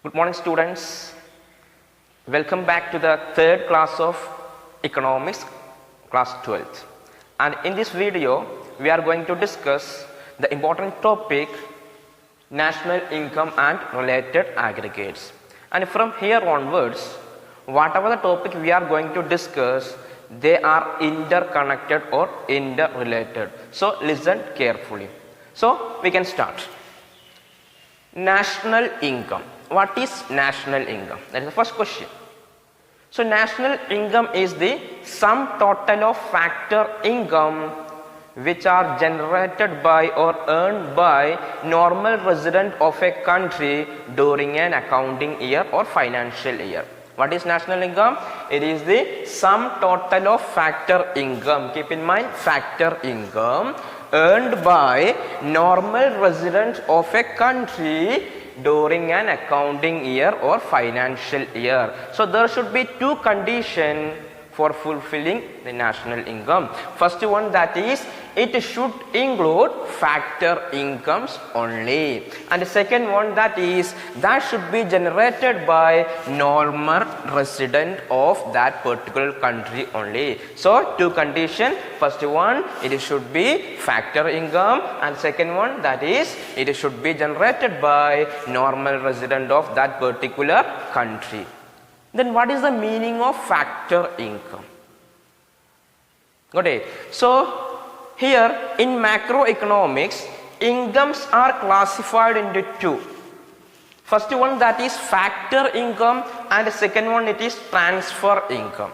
Good morning, students. Welcome back to the third class of economics, class 12th. And in this video, we are going to discuss the important topic national income and related aggregates. And from here onwards, whatever the topic we are going to discuss, they are interconnected or interrelated. So listen carefully. So we can start. National income. What is national income? That is the first question. So national income is the sum total of factor income which are generated by or earned by normal resident of a country during an accounting year or financial year. What is national income? It is the sum total of factor income. Keep in mind, factor income earned by normal residents of a country during an accounting year or financial year. So there should be two conditions for fulfilling the national income. First one, that is it should include factor incomes only, and the second one, that is that should be generated by normal resident of that particular country only. So two conditions. First one, it should be factor income, and second one, that is it should be generated by normal resident of that particular country. Then what is the meaning of factor income? Got it? So here in macroeconomics, incomes are classified into two. First one, that is factor income, and the second one, it is transfer income.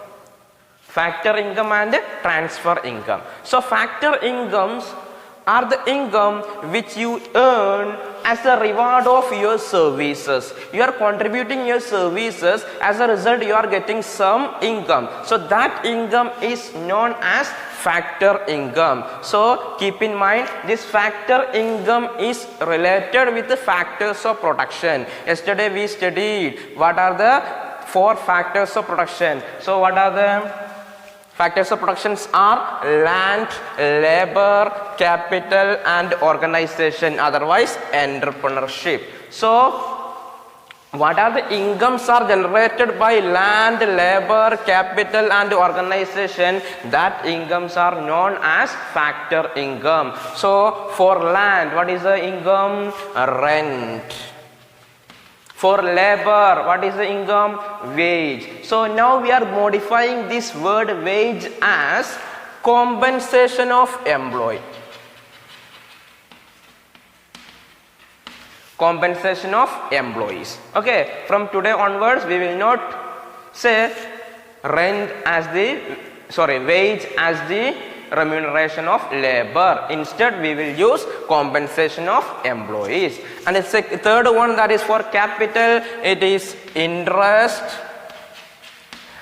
Factor income and transfer income. So factor incomes are the income which you earn as a reward of your services. You are contributing your services, as a result you are getting some income. So that income is known as factor income. So keep in mind, this factor income is related with the factors of production. Yesterday we studied what are the four factors of production. So what are the factors of productions? Are land, labor, capital and organization, otherwise entrepreneurship. So what are the incomes are generated by land, labor, capital and organization? That incomes are known as factor income. So for land, what is the income? Rent. For labor, what is the income? Wage. So now we are modifying this word wage as compensation of employee. Compensation of employees. Okay, from today onwards we will not say rent as the wage as the remuneration of labor. Instead we will use compensation of employees. And the third one, that is for capital, it is interest,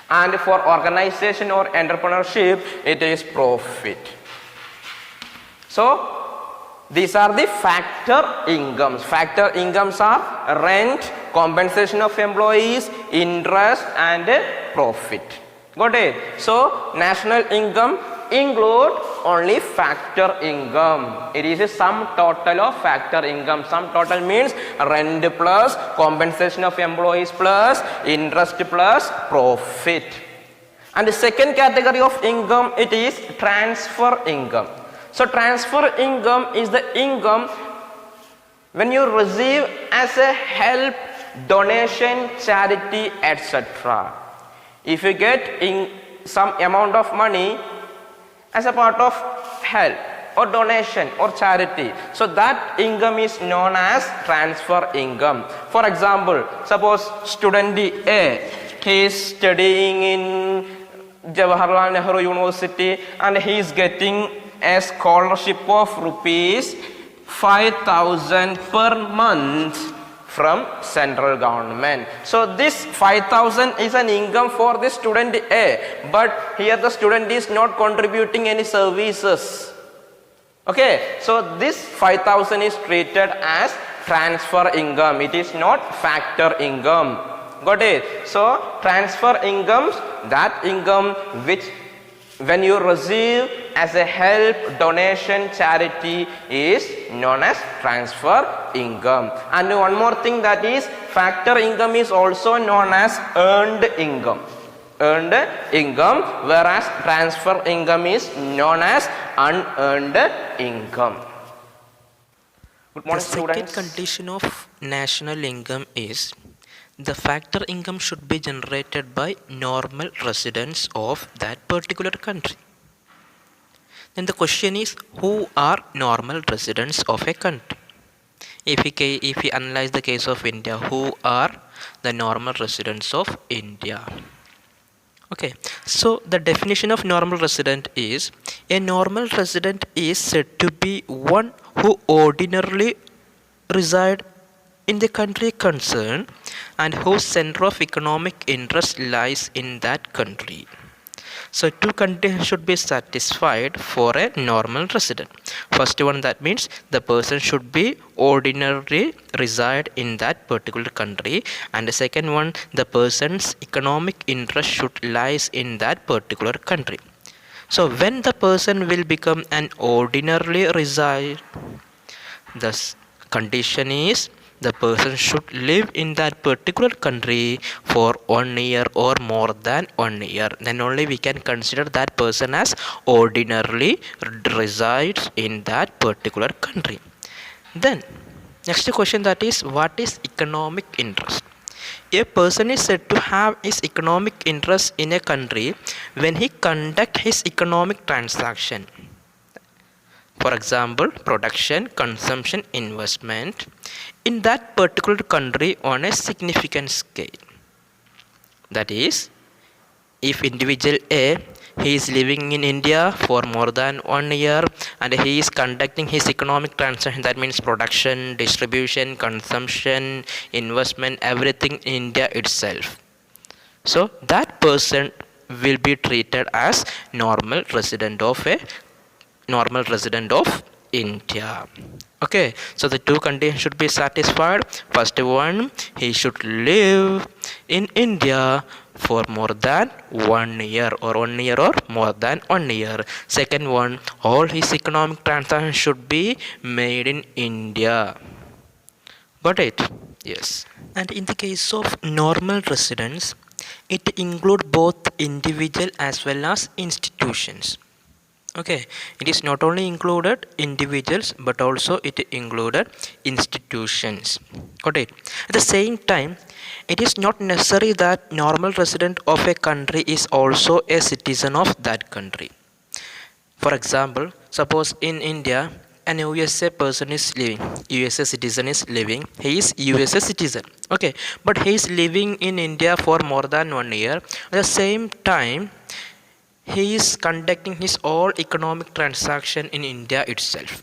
and for organization or entrepreneurship it is profit. So these are the factor incomes. Factor incomes are rent, compensation of employees, interest and profit. Got it? So national income include only factor income. It is a sum total of factor income. Sum total means rent plus compensation of employees plus interest plus profit. And the second category of income, it is transfer income. So transfer income is the income when you receive as a help, donation, charity, etc. If you get in some amount of money as a part of help or donation or charity, so that income is known as transfer income. For example, suppose student A, he is studying in Jawaharlal Nehru University and he is getting a scholarship of rupees 5,000 per month from central government. So this 5,000 is an income for the student A, but here the student is not contributing any services. Okay, so this 5,000 is treated as transfer income. It is not factor income. Got it? So transfer incomes, that income which when you receive as a help, donation, charity is known as transfer income. And one more thing, that is factor income is also known as earned income. Earned income, whereas transfer income is known as unearned income. Good morning, The second students. condition of national income is the factor income should be generated by normal residents of that particular country. Then the question is, who are normal residents of a country? If we analyze the case of India, who are the normal residents of India? Okay, so the definition of normal resident is a normal resident is said to be one who ordinarily reside in the country concerned and whose center of economic interest lies in that country. So two conditions should be satisfied for a normal resident. First one, that means the person should be ordinarily reside in that particular country, and the second one, the person's economic interest should lies in that particular country. So when the person will become an ordinarily reside, the condition is the person should live in that particular country for 1 year or more than 1 year. Then only we can consider that person as ordinarily resides in that particular country. Then next question, that is, what is economic interest? A person is said to have his economic interest in a country when he conduct his economic transaction. For example, production, consumption, investment in that particular country on a significant scale. That is, if individual A, he is living in India for more than 1 year and he is conducting his economic transaction, that means production, distribution, consumption, investment, everything in India itself. So that person will be treated as normal resident of India. Okay, so the two conditions should be satisfied. First one, he should live in India for more than 1 year or 1 year or more than 1 year. Second one, all his economic transactions should be made in India. Got it? Yes. And in the case of normal residents, it includes both individual as well as institutions. Okay, it is not only included individuals but also it included institutions. Got it? At the same time, it is not necessary that normal resident of a country is also a citizen of that country. For example, suppose in India an USA person is living, USA citizen is living, he is USA citizen. Okay, but he is living in India for more than 1 year. At the same time, he is conducting his all economic transaction in India itself.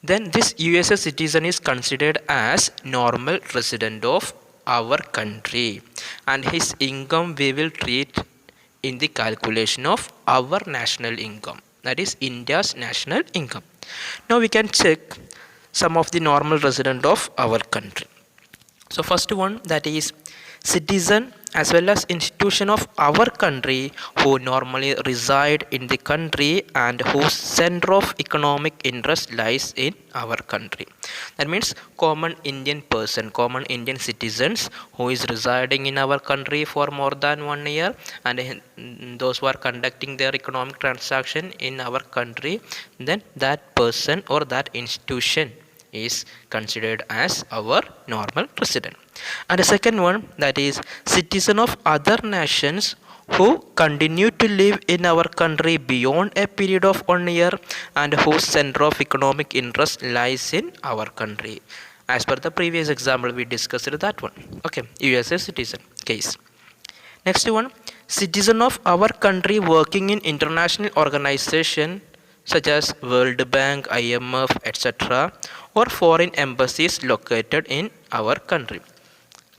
Then this USA citizen is considered as normal resident of our country, and his income we will treat in the calculation of our national income, that is India's national income. Now we can check some of the normal resident of our country. So first one, that is citizen as well as institution of our country who normally reside in the country and whose center of economic interest lies in our country. That means common Indian person, common Indian citizens who is residing in our country for more than 1 year, and those who are conducting their economic transaction in our country, then that person or that institution is considered as our normal resident. And the second one, that is citizen of other nations who continue to live in our country beyond a period of 1 year and whose center of economic interest lies in our country. As per the previous example, we discussed that one. Okay, USA citizen case. Next one, citizen of our country working in international organization such as World Bank, IMF, etc., or foreign embassies located in our country.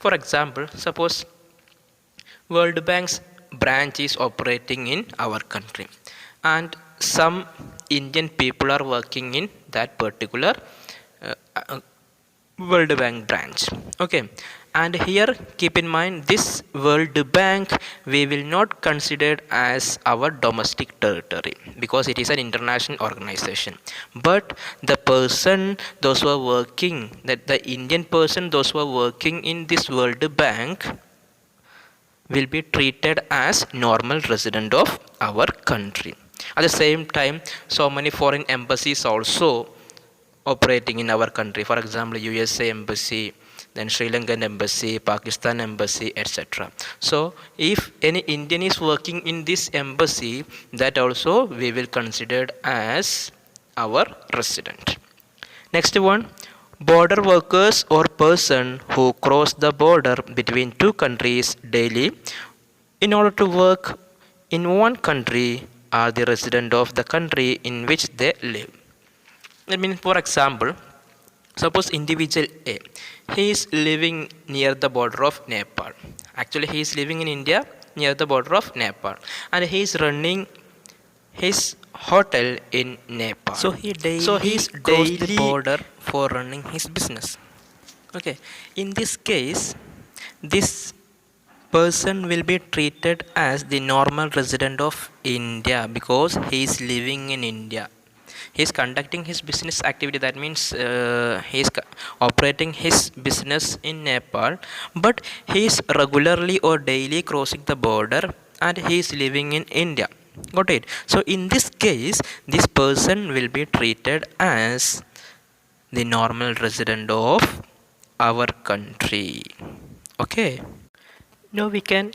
For example, suppose World Bank's branch is operating in our country and some Indian people are working in that particular World Bank branch. Okay, And here keep in mind, this World Bank we will not consider as our domestic territory because it is an international organization. But the person, those who are working, that the Indian person, those who are working in this World Bank will be treated as normal resident of our country. At the same time, so many foreign embassies also operating in our country. For example, USA embassy, then Sri Lankan embassy, Pakistan embassy, etc. So if any Indian is working in this embassy, that also we will consider as our resident. Next one, border workers or person who cross the border between two countries daily in order to work in one country are the resident of the country in which they live. That means, for example, suppose individual A, he is living near the border of Nepal. Actually, he is living in India near the border of Nepal, and he is running his hotel in Nepal. So he is crossed the border for running his business. Okay, in this case, this person will be treated as the normal resident of India because he is living in India. He is conducting his business activity, that means he is operating his business in Nepal, but he is regularly or daily crossing the border and he is living in India. Got it? So in this case, this person will be treated as the normal resident of our country. Okay, now we can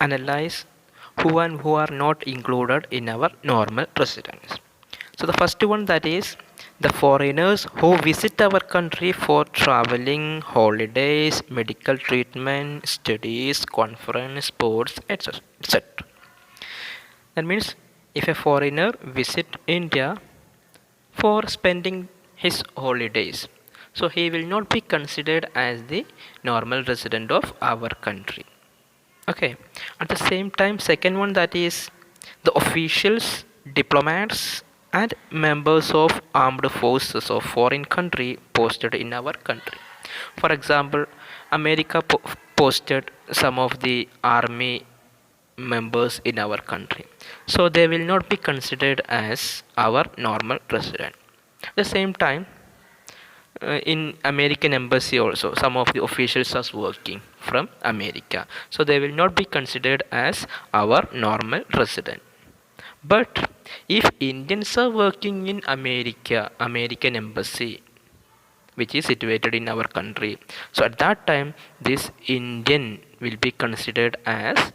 analyze who and who are not included in our normal residents. So the first one, that is the foreigners who visit our country for traveling, holidays, medical treatment, studies, conference, sports, etc. That means if a foreigner visit India for spending his holidays, so he will not be considered as the normal resident of our country. Okay. At the same time, second one, that is the officials, diplomats, and members of armed forces of foreign country posted in our country. For example, America posted some of the army members in our country, so they will not be considered as our normal resident. At the same time, in American embassy also some of the officials are working from America, so they will not be considered as our normal resident. But if Indians are working in America, American embassy, which is situated in our country, so at that time this Indian will be considered as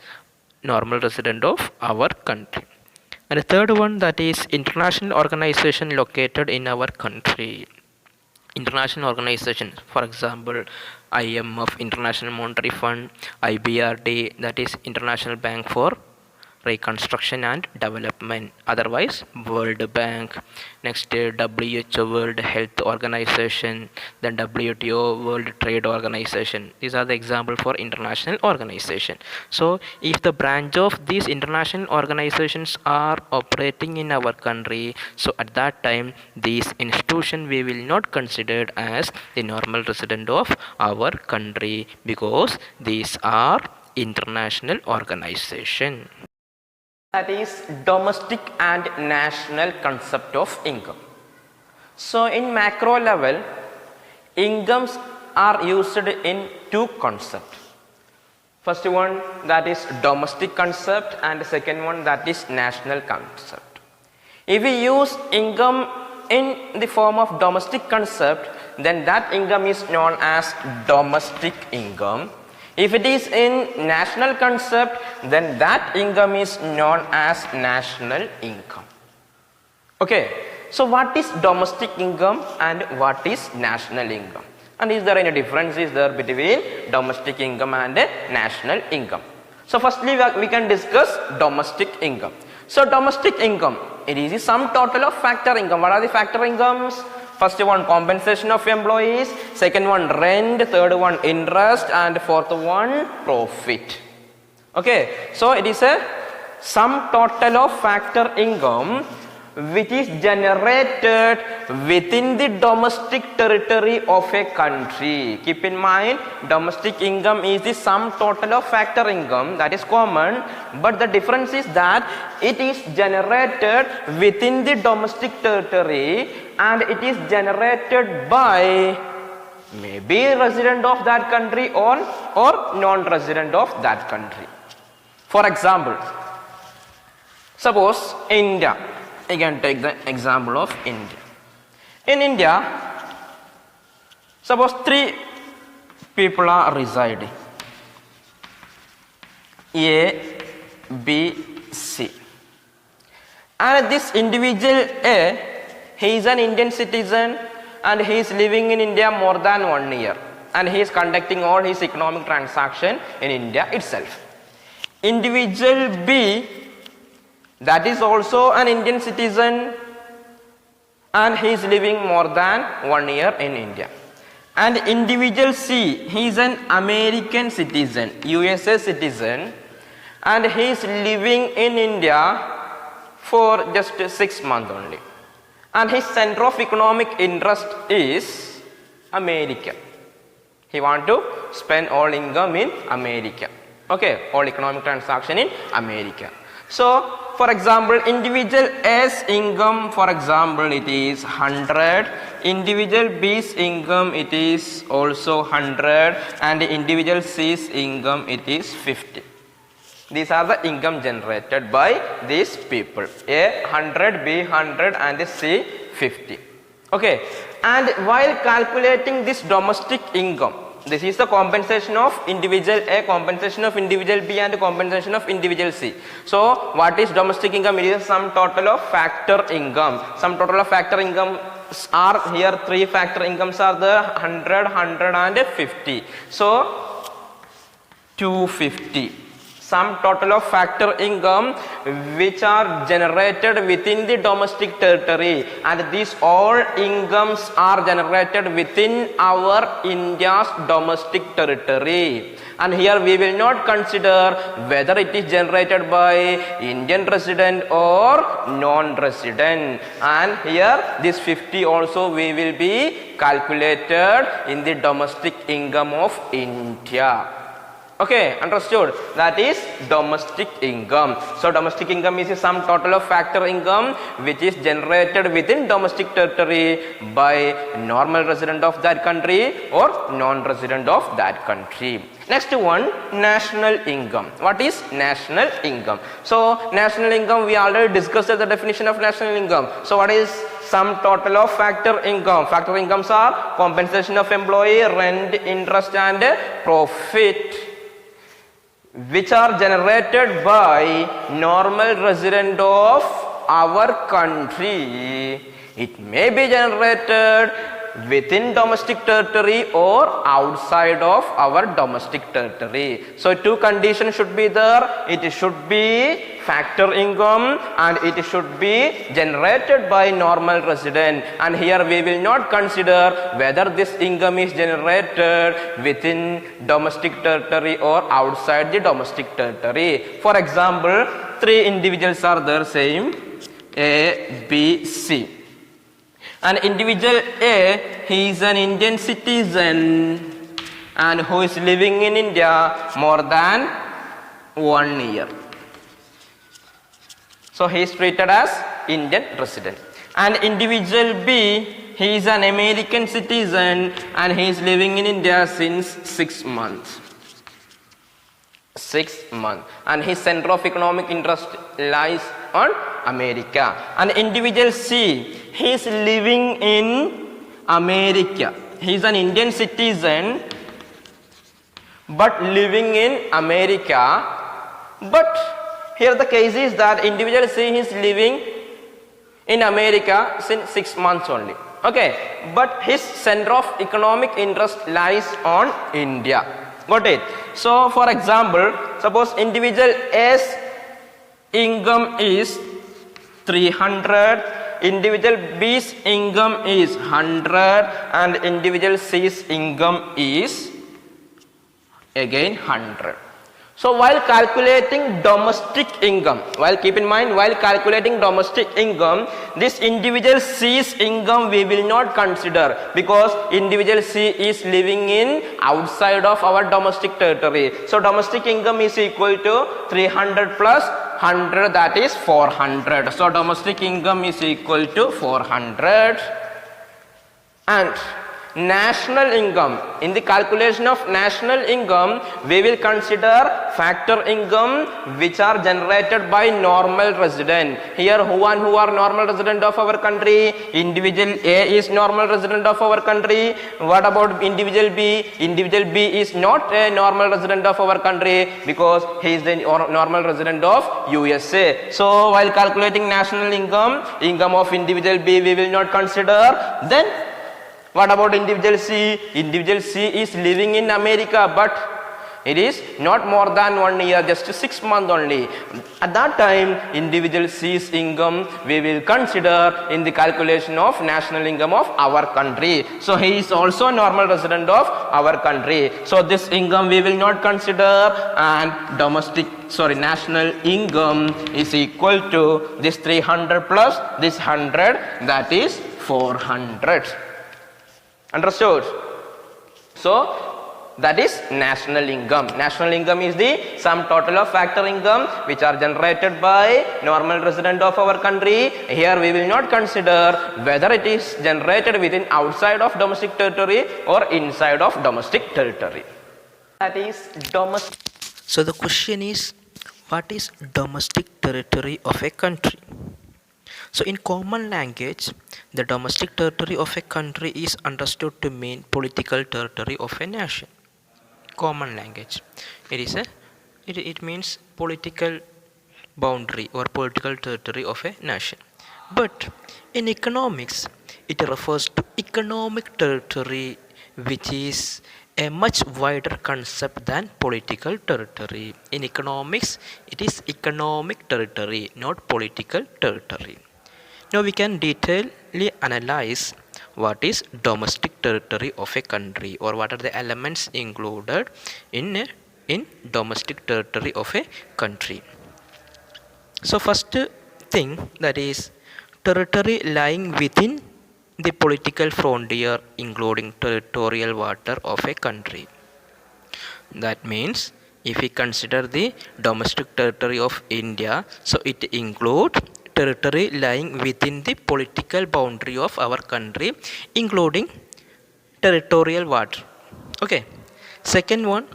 normal resident of our country. And the third one, that is international organization located in our country. International organizations, for example, IMF, International Monetary Fund, IBRD, that is International Bank for Reconstruction and Development, otherwise World Bank. Next, WHO, World Health Organization, then WTO, World Trade Organization. These are the example for international organization. So if the branch of these international organizations are operating in our country, so at that time these institution we will not consider as the normal resident of our country because these are international organization. That is domestic and national concept of income. So in macro level, incomes are used in two concepts. First one, that is domestic concept, and the second one, that is national concept. If we use income in the form of domestic concept, then that income is known as domestic income. If it is in national concept, then that income is known as national income. Okay, so what is domestic income and what is national income? And is there any differences there between domestic income and national income? So firstly we can discuss domestic income. So domestic income, it is the sum total of factor income. What are the factor incomes? First one, compensation of employees, second one, rent, third one, interest, and fourth one, profit. Okay, so it is a sum total of factor income which is generated within the domestic territory of a country. Keep in mind, domestic income is the sum total of factor income, that is common, but the difference is that it is generated within the domestic territory and it is generated by maybe resident of that country or non-resident of that country. For example, suppose India. I can take the example of India. In India, suppose 3 people are residing. A, B, C. And this individual A, he is an Indian citizen and he is living in India more than 1 year. And he is conducting all his economic transaction in India itself. Individual B, that is also an Indian citizen and he is living more than 1 year in India. And individual C, he is an American citizen, USA citizen, and he is living in India for just 6 months only. And his center of economic interest is America. He want to spend all income in America. Okay, all economic transaction in America. So, for example, individual A's income, for example, it is 100. Individual B's income, it is also 100. And individual C's income, it is 50. These are the income generated by these people. A 100, B 100 and C 50. Okay. And while calculating this domestic income, this is the compensation of individual A, compensation of individual B and compensation of individual C. So what is domestic income? It is sum total of factor income. Sum total of factor income are here 3 factor incomes are the 100, 100 and 50. So 250. Sum total of factor income which are generated within the domestic territory, and these all incomes are generated within our India's domestic territory. And here we will not consider whether it is generated by Indian resident or non-resident. And here this 50 also we will be calculated in the domestic income of India. Okay, understood? That is domestic income. So domestic income is a sum total of factor income which is generated within domestic territory by normal resident of that country or non-resident of that country. Next one, national income. What is national income? So national income, we already discussed the definition of national income. So what is sum total of factor income? Factor incomes are compensation of employee, rent, interest and profit, which are generated by normal resident of our country. It may be generated within domestic territory or outside of our domestic territory. So 2 conditions should be there. It should be factor income and it should be generated by normal resident. And here we will not consider whether this income is generated within domestic territory or outside the domestic territory. For example, 3 individuals are there, same A, B, C. An individual A, he is an Indian citizen and who is living in India more than 1 year. So he is treated as Indian resident. And individual B, he is an American citizen and he is living in India since 6 months. 6 months. And his center of economic interest lies on America. And individual C, he is living in America. He is an Indian citizen but living in America. But here the case is that individual C is living in America since 6 months only. Okay, but his center of economic interest lies on India. Got it? So for example, suppose individual A's income is 300, individual B's income is 100 and individual C's income is again 100. So while calculating domestic income, keep in mind, while calculating domestic income, this individual C's income we will not consider, because individual C is living in outside of our domestic territory. So domestic income is equal to 300 plus 100, that is 400. So domestic income is equal to 400. And national income, in the calculation of national income we will consider factor income which are generated by normal resident. Here who are normal resident of our country? Individual A is normal resident of our country. What about individual B? Individual B is not a normal resident of our country, because he is the normal resident of USA. So while calculating national income of individual B we will not consider. Then what about individual C? Individual C is living in America, but it is not more than 1 year, just 6 months only. At that time, individual C's income we will consider in the calculation of national income of our country. So he is also a normal resident of our country. So this income we will not consider, and national income is equal to this 300 plus this 100, that is 400. Understood? So that is national income. National income is the sum total of factor income which are generated by normal resident of our country. Here we will not consider whether it is generated within outside of domestic territory or inside of domestic territory. That is domestic. So the question is, what is domestic territory of a country? So in common language, the domestic territory of a country is understood to mean political territory of a nation. Common language. It means political boundary or political territory of a nation. But in economics, it refers to economic territory, which is a much wider concept than political territory. In economics, it is economic territory, not political territory. Now we can detailedly analyze what is domestic territory of a country, or what are the elements included in domestic territory of a country. So first thing, that is territory lying within the political frontier, including territorial water of a country. That means if we consider the domestic territory of India, so it includes territory lying within the political boundary of our country, including territorial water. Okay. Second one,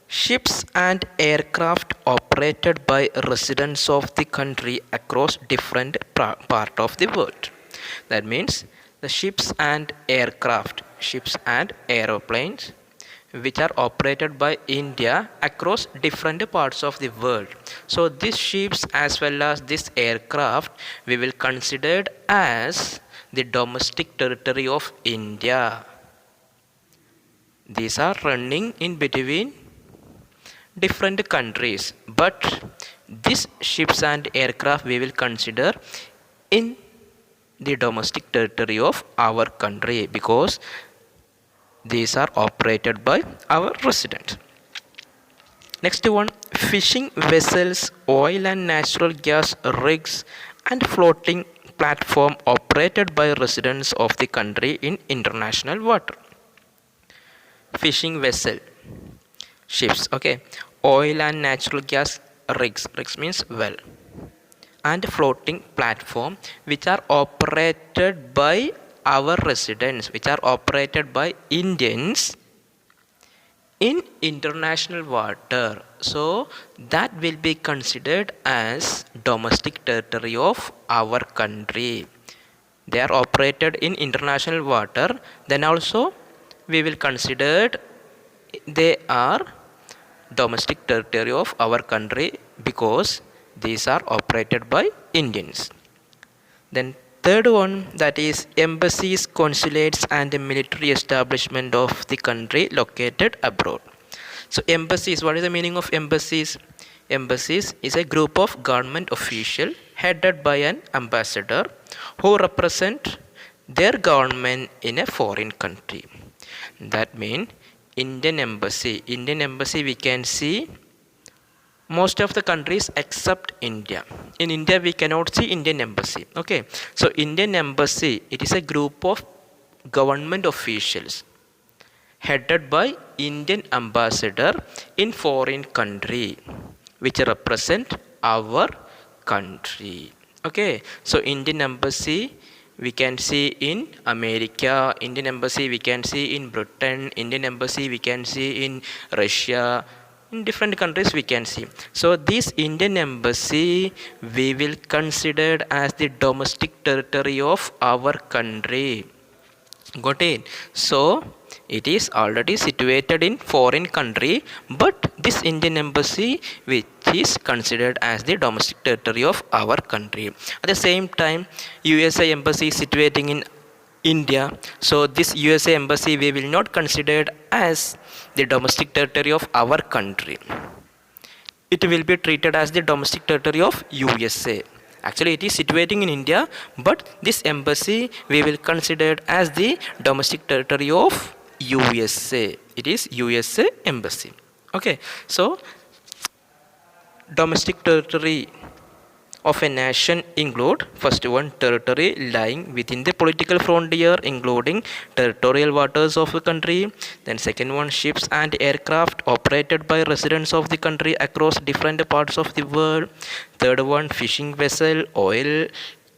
ships and aircraft operated by residents of the country across different part of the world. That means the ships and aeroplanes which are operated by India across different parts of the world. So these ships as well as this aircraft we will consider as the domestic territory of India. These are running in between different countries, but these ships and aircraft we will consider in the domestic territory of our country, because these are operated by our residents. Next one, fishing vessels, oil and natural gas rigs and floating platform operated by residents of the country in international water. Fishing vessel, ships, okay. Oil and natural gas rigs means well, and floating platform which are operated by our residents, which are operated by Indians in international water. So that will be considered as domestic territory of our country. They are operated in international water, then also we will consider they are domestic territory of our country, because these are operated by Indians. Then third one, that is embassies, consulates and military establishment of the country located abroad. So embassies, what is the meaning of embassies? Embassies is a group of government officials headed by an ambassador who represent their government in a foreign country. That means Indian embassy we can see most of the countries except India. In India, we cannot see Indian embassy. Okay, so Indian embassy, it is a group of government officials headed by Indian ambassador in foreign country, which represent our country. Okay, so Indian embassy we can see in America, Indian embassy we can see in Britain, Indian embassy we can see in Russia, in different countries we can see. So this Indian embassy we will consider as the domestic territory of our country. Got it? So it is already situated in foreign country, but this Indian embassy which is considered as the domestic territory of our country. At the same time, USA embassy is situating in India, so this USA embassy we will not consider as the domestic territory of our country. It will be treated as the domestic territory of USA. Actually, it is situating in India, but this embassy we will consider as the domestic territory of USA. It is USA embassy. Okay, so domestic territory of a nation include first one, territory lying within the political frontier including territorial waters of the country. Then second one, ships and aircraft operated by residents of the country across different parts of the world. Third one, fishing vessel, oil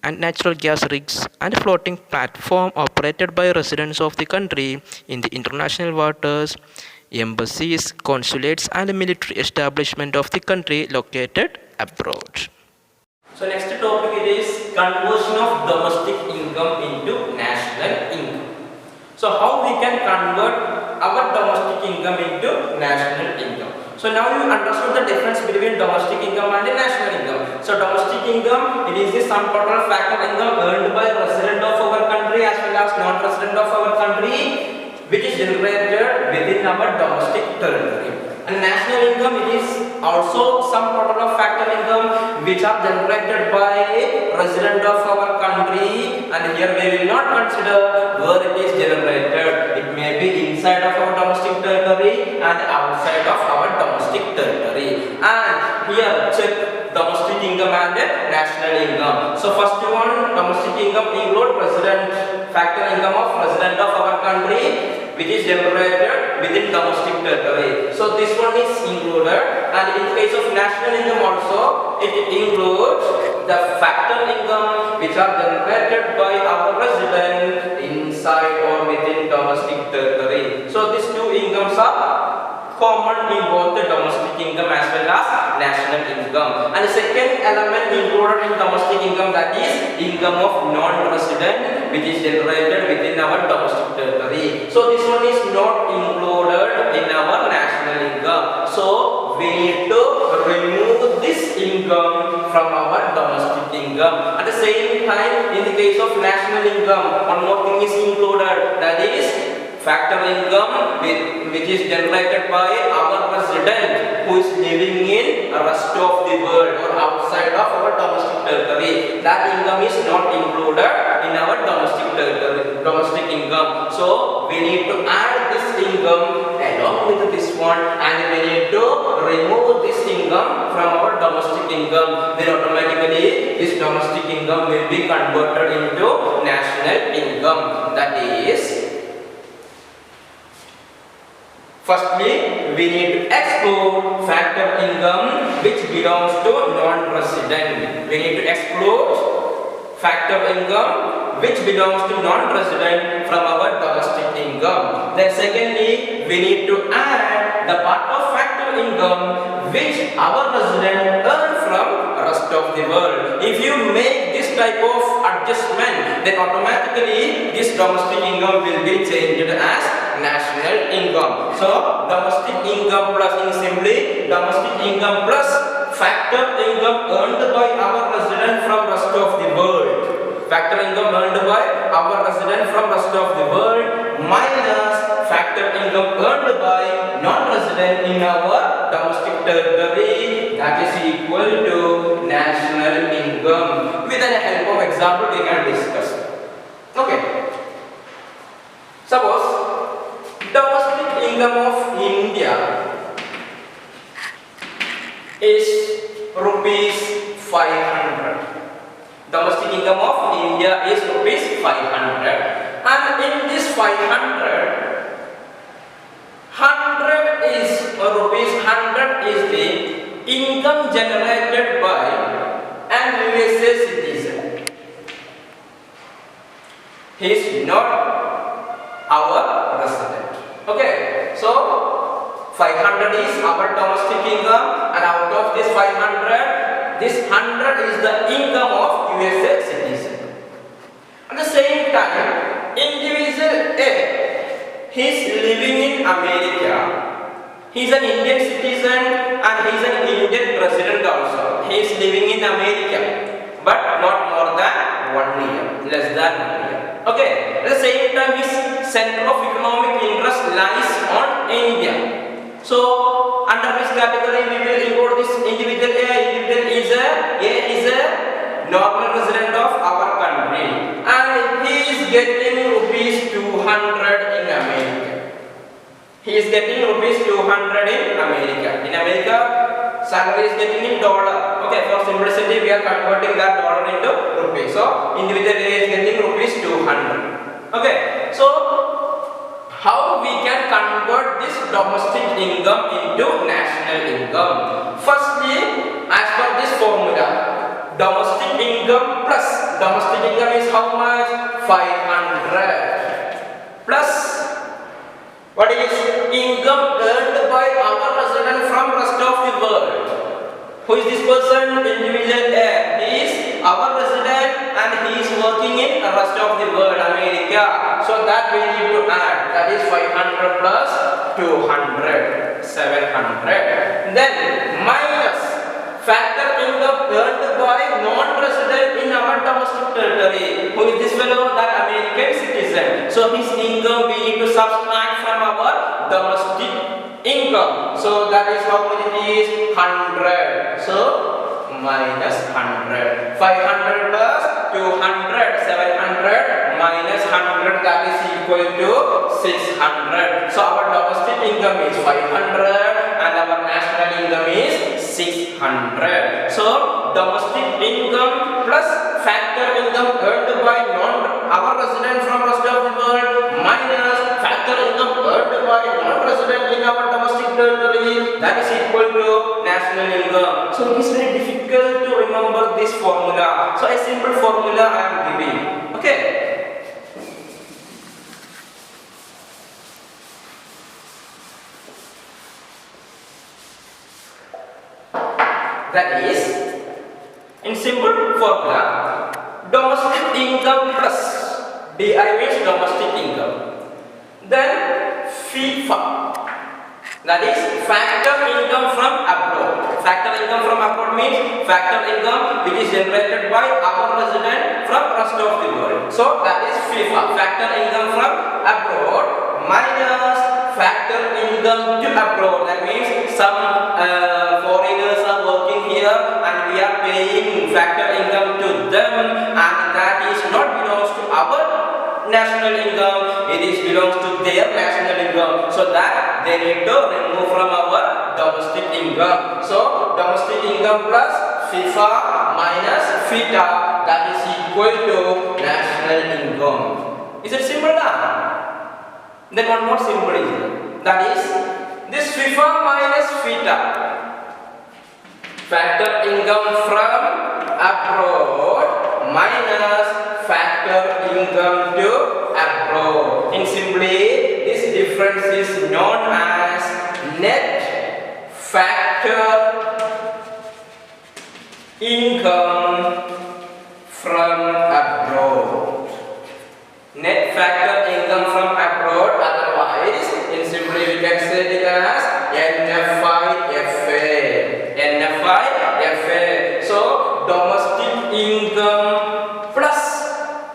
and natural gas rigs and floating platform operated by residents of the country in the international waters. Embassies, consulates and military establishment of the country located abroad. So next topic it is conversion of domestic income into national income. So how we can convert our domestic income into national income? So now you understood the difference between domestic income and national income. So domestic income, it is the sum total factor income earned by resident of our country as well as non-resident of our country, which is generated within our domestic territory. And national income, it is also sum total of factor income which are generated by resident of our country, and here we will not consider where it is generated. It may be inside of our domestic territory and outside of our domestic territory. And here check domestic income and national income. So first one, domestic income include resident factor income of resident of our country which is generated within domestic territory. So this one is included, and in case of national income also it includes the factor income which are generated by our resident inside or within domestic territory. So these two incomes are common in both the domestic income as well as national income. And the second element included in domestic income, that is income of non-resident which is generated within our domestic territory. So this one is not included in our national income. So we need to remove this income from our domestic income. At the same time, in the case of national income, one more thing is included, that is factor income which is generated by our resident who is living in the rest of the world or outside of our domestic territory. That income is not included in our domestic territory, domestic income. So we need to add this income along with this one, and we need to remove this income from our domestic income. Then automatically this domestic income will be converted into national income. That is, firstly, we need to exclude factor income which belongs to non-resident. We need to exclude factor income which belongs to non-resident from our domestic income. Then secondly, we need to add the part of factor income which our resident earn from rest of the world. If you make this type of adjustment, then automatically this domestic income will be changed as national income. So domestic income plus, in simply, domestic income plus factor income earned by our resident from rest of the world. Factor income earned by our resident from rest of the world minus factor income earned by non-resident in our domestic territory, that is equal to national income. With the help of example we can discuss. Okay. Suppose domestic income of India is income of India is rupees 500, and in this 500, 100 is rupees 100 is the income generated by an USA citizen. He is not our resident. Okay, so 500 is our domestic income, and out of this 500, this 100 is the income of USA citizen. At the same time, individual A, he is living in America. He is an Indian citizen and he is an Indian resident also. He is living in America, but not more than 1 year, less than 1 year. Okay, at the same time, his center of economic interest lies on India. So, under this category, we will include this individual A. Individual is a normal resident of our country, and he is getting rupees 200 in America. He is getting rupees 200 in America. In America, salary is getting in dollar. Okay, for simplicity, we are converting that dollar into rupees. So, individual A is getting rupees 200. Okay, so how we can convert this domestic income into national income? Firstly, as per this formula, domestic income plus domestic income is how much? 500 plus what is income earned by our resident from rest of the world. Who is this person? Individual A. He is our resident and he is working in the rest of the world, America. So that we need to add. That is 500 plus 200, 700. Then minus factor income earned by non-resident in our domestic territory. Who is this fellow? That American citizen. So his income we need to subtract from our domestic income. So that is how much it is? 100. So minus 100. 500 plus 200, 700 minus 100, that is equal to 600. So our domestic income is 500 and our national income is 600. So domestic income plus factor income earned by our resident from rest of the world minus factor income earned by non-resident in our domestic territory, that is equal to national income. So it is very difficult to remember this formula. So a simple formula I am giving. Okay. That is, in simple formula, domestic income plus DI means domestic income. Then FIFA, that is factor income from abroad. Factor income from abroad means factor income which is generated by our resident from rest of the world. So that is FIFA, factor income from abroad minus factor income to abroad. That means some foreigners are working here and we are paying factor income to them, and that is not belongs to our national income, it is belongs to their national income. So that they need to remove from our domestic income. So domestic income plus FIFA minus FITA, that is equal to national income. Is it simple now? Then one more simple is that is this FIFA minus FITA, factor income from abroad minus factor income to abroad. In simply, this difference is known as net factor income from abroad. Net factor income from abroad, otherwise, in simply we can say it as NFIFA. NFIFA. So, domestic income plus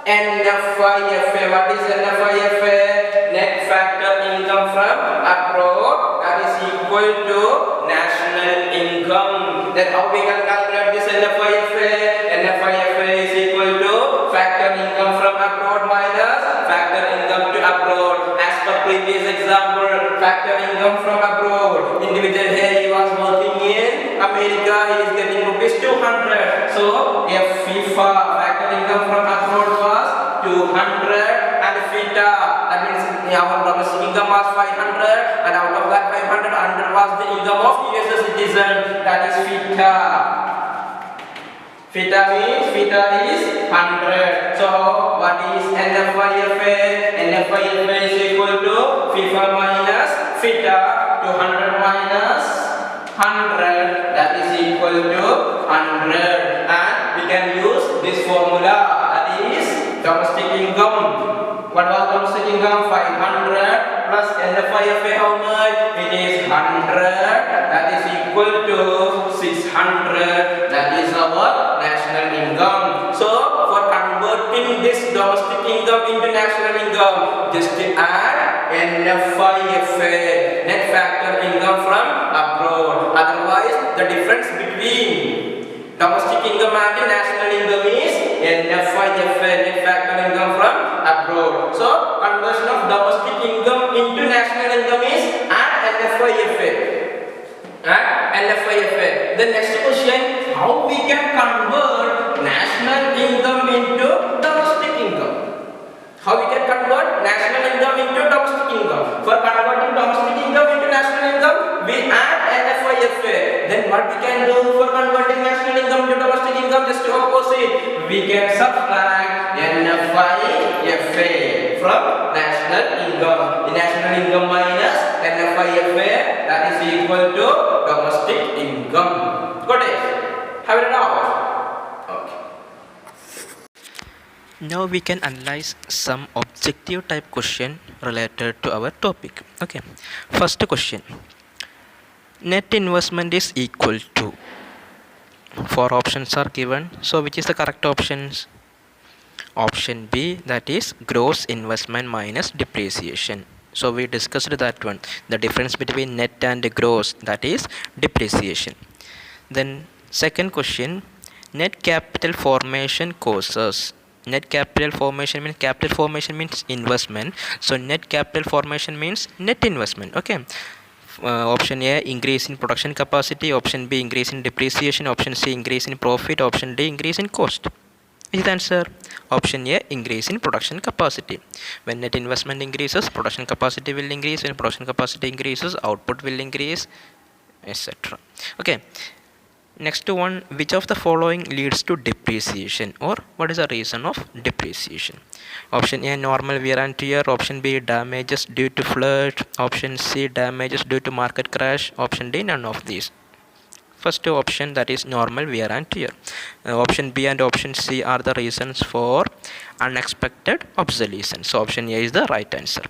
NFIFA. What is NFIFA? Net factor income from abroad, that is equal to national income. Then how we can calculate this NFIFA? NFIFA is equal to factor income from abroad minus factor income to abroad. As per previous example, factor income from abroad, individual here he was working in America, he is getting rupees 200. So if FIFA factor income from abroad was 200 and feta. That means our domestic income was 500 and out of that 500, 100 was the income of US citizen. That is feta. Feta means feta is 100. So what is NFIFA? NFIFA is equal to FIFA minus feta. 200 minus 100, that is equal to 100, and we can use this formula, that is domestic income. What was domestic income? 500 plus NFIFA how much? It is 100, that is equal to 600, that is our national income. So for converting this domestic income into national income, just add NFIFA, net factor income from abroad. Otherwise, the difference between domestic income and national income is NFIFA, net factor income from abroad. So, conversion of domestic income into national income is add NFIFA. Add NFIFA. The next question, how we can convert national income into domestic income? How we can convert national income into domestic income? For converting domestic income into national income, we add NFIFA. Then what we can do for converting national income to domestic income? Just opposite. We can subtract NFIFA from national income. The national income minus NFIFA, that is equal to domestic income. Got it? Have it now. Now we can analyze some objective type question related to our topic. Okay, first question, net investment is equal to, four options are given, so which is the correct options? Option B, that is gross investment minus depreciation. So we discussed that one, the difference between net and gross, that is depreciation. Then second question, net capital formation causes. Net capital formation means investment, so net capital formation means net investment. Okay, option A, increase in production capacity, option B, increase in depreciation, option C, increase in profit, option D, increase in cost. Is the answer? Option A, increase in production capacity. When net investment increases, production capacity will increase. When production capacity increases, output will increase, etc. Okay, next one, which of the following leads to depreciation, or what is the reason of depreciation? Option A, normal wear and tear, option B, damages due to flood, option C, damages due to market crash, option D, none of these. First option, that is normal wear and tear. Option B and option C are the reasons for unexpected obsolescence. So option A is the right answer.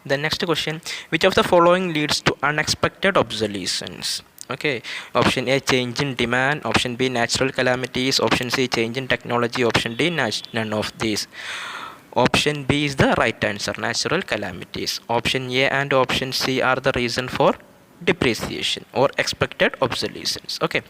The next question, which of the following leads to unexpected obsolescence? Okay, option A, change in demand, option B, natural calamities, option C, change in technology, option D, none of these. Option B is the right answer, natural calamities. Option A and option C are the reason for depreciation or expected obsolescence. Okay,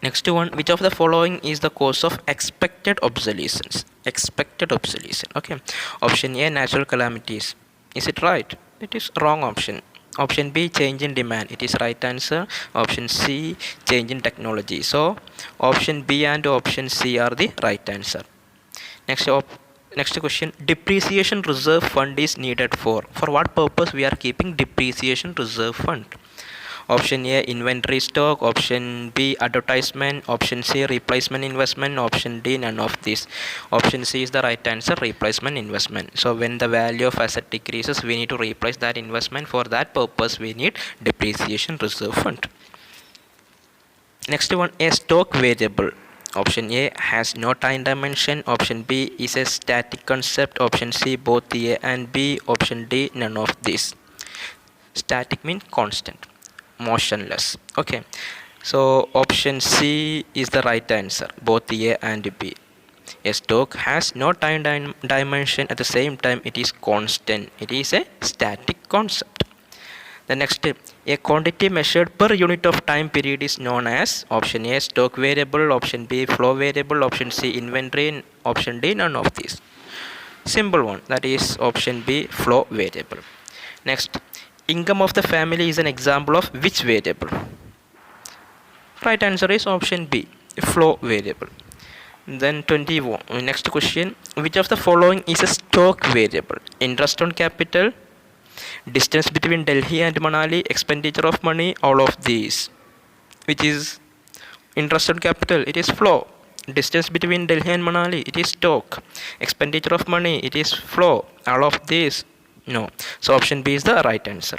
next one, which of the following is the cause of expected obsolescence? Expected obsolescence. Okay, option A, natural calamities. Is it right? It is wrong option. Option B, change in demand. It is right answer. Option C, change in technology. So option B and option C are the right answer. Next question, depreciation reserve fund is needed for what purpose we are keeping depreciation reserve fund? Option A, inventory stock, option B, advertisement, option C, replacement investment, option D, none of these. Option C is the right answer, replacement investment. So when the value of asset decreases, we need to replace that investment. For that purpose, we need depreciation reserve fund. Next one, a stock variable. Option A has no time dimension, option B is a static concept, option C both A and B, option D none of these. Static means constant, motionless. Okay, so option C is the right answer, both A and B. A stock has no time dimension, at the same time it is constant, it is a static concept. The next, a quantity measured per unit of time period is known as option A stock variable, option B flow variable, option C inventory, option D none of these. Simple one, that is option B flow variable. Next, income of the family is an example of which variable? Right answer is option B flow variable. Then 21. Next question. Which of the following is a stock variable? Interest on capital, distance between Delhi and Manali, expenditure of money, all of these. Which is interest on capital? It is flow. Distance between Delhi and Manali, it is stock. Expenditure of money, it is flow. All of these, no. So option B is the right answer.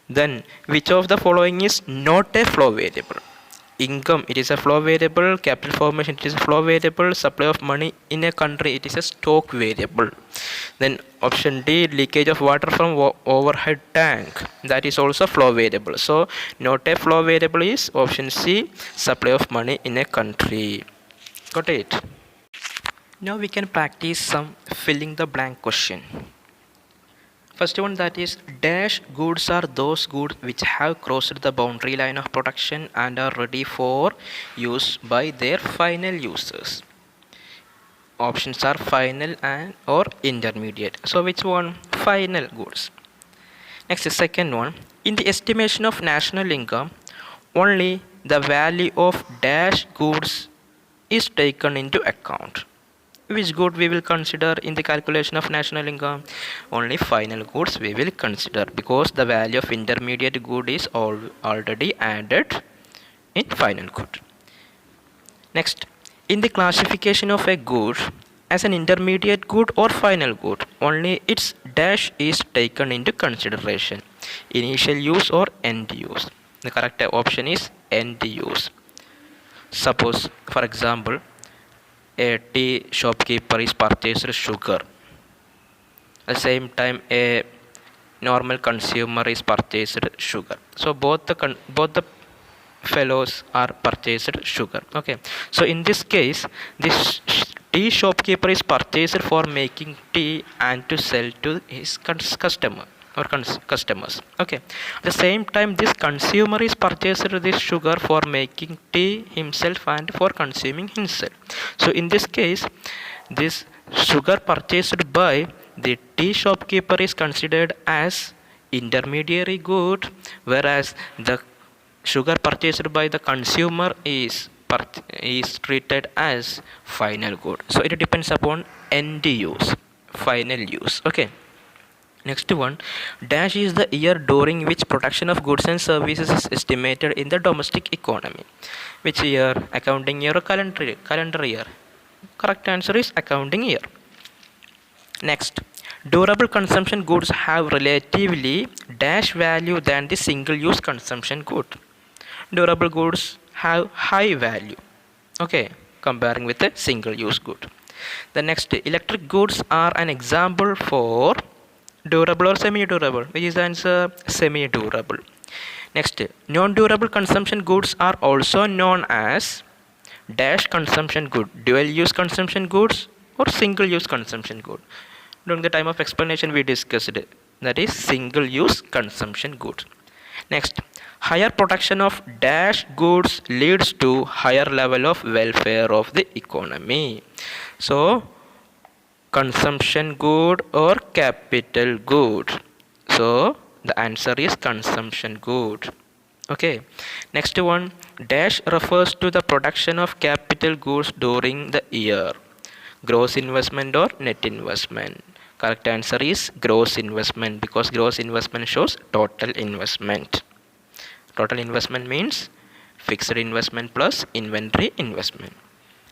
Then which of the following is not a flow variable? Income, it is a flow variable. Capital formation, it is a flow variable. Supply of money in a country, it is a stock variable. Then option D, leakage of water from overhead tank, that is also flow variable. So not a flow variable is option C, supply of money in a country. Got it? Now we can practice some filling the blank question. First one, that is, dash goods are those goods which have crossed the boundary line of production and are ready for use by their final users. Options are final and or intermediate. So which one? Final goods. Next, the second one, in the estimation of national income, only the value of dash goods is taken into account. Which good we will consider in the calculation of national income? Only final goods we will consider, because the value of intermediate good is already added in final good. Next, in the classification of a good as an intermediate good or final good, only its dash is taken into consideration: initial use or end use. The correct option is end use. Suppose, for example, a tea shopkeeper is purchased sugar. At the same time, a normal consumer is purchased sugar. So both the fellows are purchased sugar. Okay. So in this case, this tea shopkeeper is purchased for making tea and to sell to his customer or customers. Okay. At the same time, this consumer is purchased this sugar for making tea himself and for consuming himself. So in this case, this sugar purchased by the tea shopkeeper is considered as intermediary good, whereas the sugar purchased by the consumer is treated as final good. So it depends upon end use, final use. Okay. Next one, dash is the year during which production of goods and services is estimated in the domestic economy. Which year? Accounting year or calendar year? Correct answer is accounting year. Next, durable consumption goods have relatively dash value than the single use consumption good. Durable goods have high value, okay, comparing with a single use good. The next, electric goods are an example for durable or semi-durable? Which is the answer? Semi-durable. Next, non-durable consumption goods are also known as dash consumption good, dual use consumption goods or single use consumption good. During the time of explanation we discussed it, that is single use consumption good. Next, higher production of dash goods leads to higher level of welfare of the economy. So consumption good or capital good? So the answer is consumption good. Okay. Next one, dash refers to the production of capital goods during the year. Gross investment or net investment? Correct answer is gross investment, because gross investment shows total investment. Total investment means fixed investment plus inventory investment.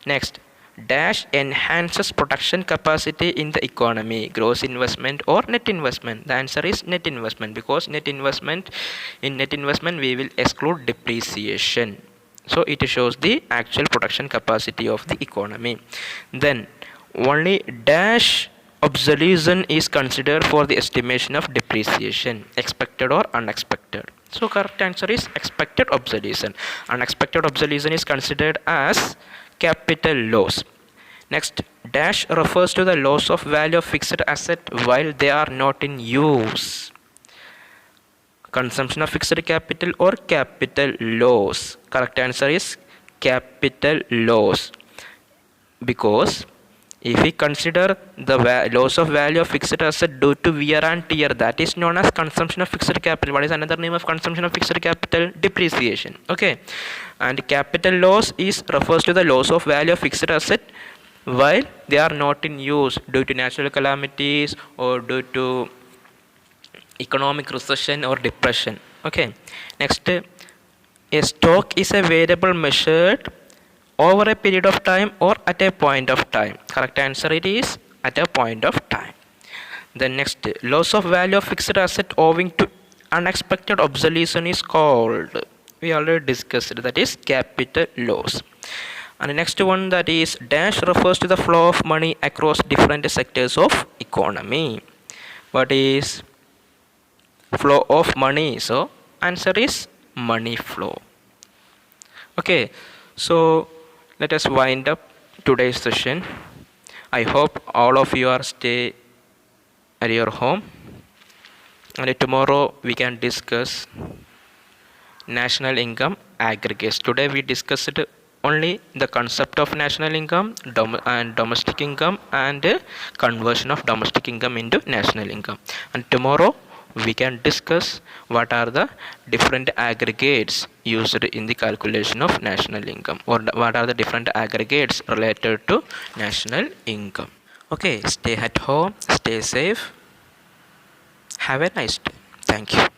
Next, dash enhances production capacity in the economy. Gross investment or net investment? The answer is net investment, because in net investment we will exclude depreciation. So it shows the actual production capacity of the economy. Then only dash obsolescence is considered for the estimation of depreciation, expected or unexpected. So correct answer is expected obsolescence. Unexpected obsolescence is considered as capital loss. Next, dash refers to the loss of value of fixed asset while they are not in use. Consumption of fixed capital or capital loss? Correct answer is capital loss, because if we consider the loss of value of fixed asset due to wear and tear, that is known as consumption of fixed capital. What is another name of consumption of fixed capital? Depreciation. Okay. And capital loss refers to the loss of value of fixed asset while they are not in use due to natural calamities or due to economic recession or depression. Okay, next, a stock is a variable measured over a period of time or at a point of time. Correct answer it is at a point of time. The next, loss of value of fixed asset owing to unexpected obsolescence is called, we already discussed, that is capital loss. And the next one, that is dash, refers to the flow of money across different sectors of economy. What is flow of money? So answer is money flow. Okay, so let us wind up today's session. I hope all of you are stay at your home, and tomorrow we can discuss national income aggregates. Today we discussed only the concept of national income and domestic income and conversion of domestic income into national income. And tomorrow we can discuss what are the different aggregates used in the calculation of national income, or what are the different aggregates related to national income. Okay, stay at home, stay safe, have a nice day. Thank you.